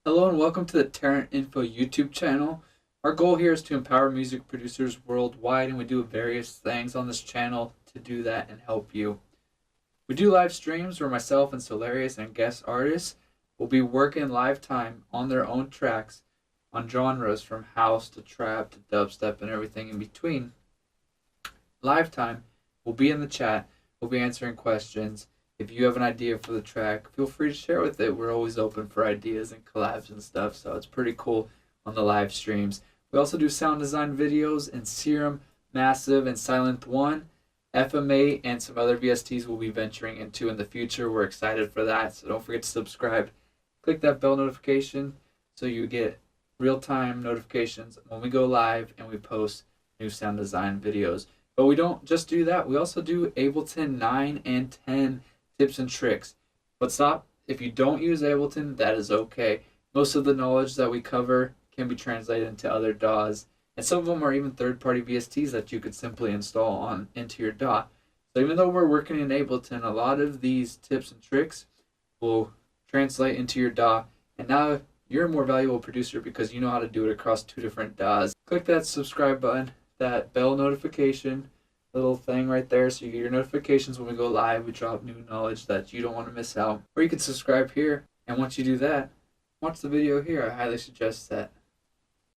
Hello and welcome to the TARANT Info YouTube channel. Our goal here is to empower music producers worldwide, and we do various things on this channel to do that and help you. We do live streams where myself and Solarius and guest artists will be working live time on their own tracks on genres from house to trap to dubstep and everything in between. Live time will be in the chat. We'll be answering questions. If you have an idea for the track, feel free to share with it. We're always open for ideas and collabs and stuff, so it's pretty cool on the live streams. We also do sound design videos in Serum, Massive, and Silent One. FMA and some other VSTs we'll be venturing into in the future. We're excited for that, so don't forget to subscribe. Click that bell notification so you get real-time notifications when we go live and we post new sound design videos. But we don't just do that. We also do Ableton 9 and 10 tips and tricks. But stop, if you don't use Ableton, that is okay. Most of the knowledge that we cover can be translated into other DAWs, and some of them are even third-party VSTs that you could simply install on into your DAW. So even though we're working in Ableton, a lot of these tips and tricks will translate into your DAW, and now you're a more valuable producer because you know how to do it across two different DAWs. Click that subscribe button, that bell notification little thing right there so you get your notifications when we go live. We drop new knowledge that you don't want to miss out. Or you can subscribe here, and once you do that, watch the video here. I highly suggest that.